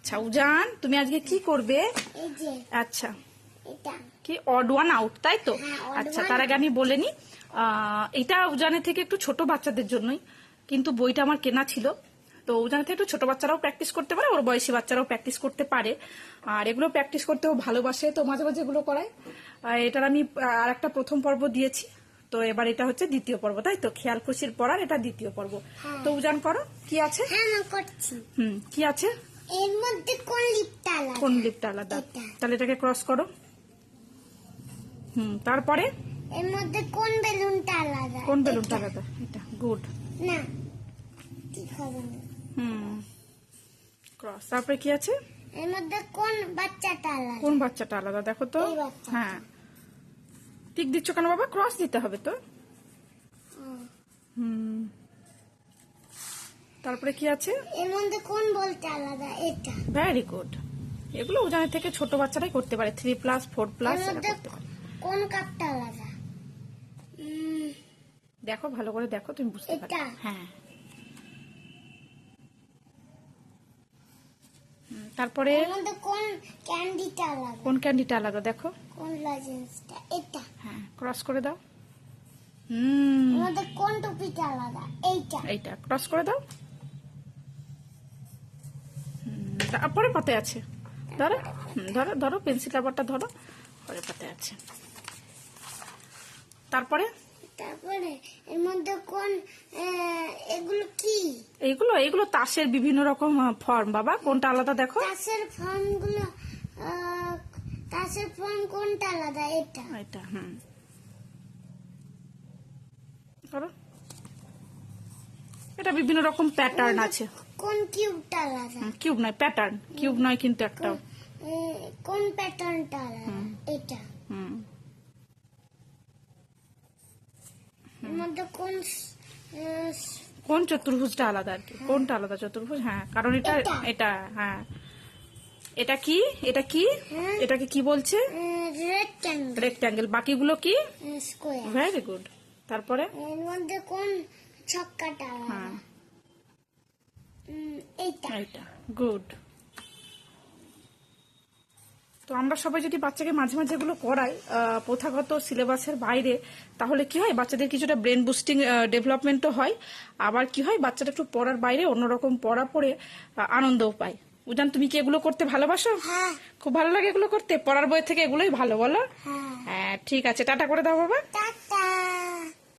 আচ্ছা উজান, তুমি আজকে কি করবে? আচ্ছা, কি অড ওয়ান আউট, তাই তো? আচ্ছা, তার আগে আমি বলে নি, এটা উজানের থেকে একটু ছোট বাচ্চাদের জন্যই, কিন্তু বইটা আমার কেনা ছিল। তো উজানের থেকে একটু ছোট বাচ্চারাও প্র্যাকটিস করতে পারে, ওর বয়সী বাচ্চারাও প্র্যাকটিস করতে পারে। আর এগুলো প্র্যাকটিস করতেও ভালোবাসে, তো মাঝে মাঝে এগুলো করায়। এটার আমি আর একটা প্রথম পর্ব দিয়েছি, তো এবার এটা হচ্ছে দ্বিতীয় পর্ব, তাই তো? খেয়াল খুশির পড়ার এটা দ্বিতীয় পর্ব। তো উজান করো, কি আছে? কি আছে এর মধ্যে? কোন লিপটা আলাদা? কোন লিপটা আলাদা? তাহলে এটাকে ক্রস করো। তারপরে এর মধ্যে কোন বেলুনটা আলাদা? কোন বেলুনটা আলাদা? এটা গুড না, ঠিক হবে না। ক্রস। তারপরে কি আছে? এর মধ্যে কোন বাচ্চাটা আলাদা? কোন বাচ্চাটা আলাদা দেখো তো। এই বাচ্চাটা। হ্যাঁ, টিক দিচ্ছ কেন বাবা? ক্রস দিতে হবে তো। তারপরে কি আছে? এর মধ্যে কোন বলটা আলাদা? এটা। Very good. এগুলো উজানের থেকে ছোট বাচ্চারাই করতে পারে, 3+, 4+। এর মধ্যে কোন কাপটা আলাদা? দেখো, ভালো করে দেখো, তুমি বুঝতে পারবে। হ্যাঁ। তারপরে এর মধ্যে কোন ক্যান্ডিটা আলাদা? কোন ক্যান্ডিটা আলাদা দেখো। কোন লজেন্সটা? এটা। হ্যাঁ, ক্রস করে দাও। এর মধ্যে কোন টুপিটা আলাদা? এইটা। এইটা ক্রস করে দাও। তারপরে পাতায় আছে, ধরো ধরো ধরো, পেন্সিল রাবারটা ধরো, পরে পাতায় আছে। তারপরে এর মধ্যে কোন, এগুলো কি? এইগুলো এইগুলো তাসের বিভিন্ন রকম ফর্ম বাবা। কোনটা আলাদা দেখো। তাসের ফর্মগুলো, তাসের ফর্ম কোনটা আলাদা? এটা। এটা করো। এটা বিভিন্ন রকম প্যাটার্ন আছে। কোন কিউবটা আলাদা? কিউব নয়, প্যাটার্ন। কিউব নয় কিন্তু একটাও। কোন প্যাটার্নটা আলাদা? এটা। এর মধ্যে কোন, কোন চতুর্ভুজটা আলাদা আর কি? কোনটা আলাদা চতুর্ভুজ? হ্যাঁ, কারণ এটা এটা হ্যাঁ, এটা কি? এটা কি? এটাকে কি বলছে? রেক্ট্যাঙ্গেল। রেক্ট্যাঙ্গেল। বাকিগুলো কি? স্কয়ার। Very good. তারপরে এর মধ্যে কোন ছক্কাটা আলাদা? এইটা। এইটা গুড। তো আমরা সবাই যদি বাচ্চাকে মাঝে মাঝে এগুলো করাই প্রথাগত সিলেবাসের বাইরে, তাহলে কি হয়, বাচ্চাদের কিছুটা ব্রেন বুস্টিং ডেভেলপমেন্টও হয়। আবার কি হয়, বাচ্চাটা একটু পড়ার বাইরে অন্যরকম পড়া পড়ে আনন্দও পায়। উজান, তুমি কি এগুলো করতে ভালোবাসো? হ্যাঁ। খুব ভালো লাগে এগুলো করতে? পড়ার বই থেকে এগুলোই ভালো, বলো? হ্যাঁ। হ্যাঁ, ঠিক আছে, টাটা করে দাও বাবা। টাটা।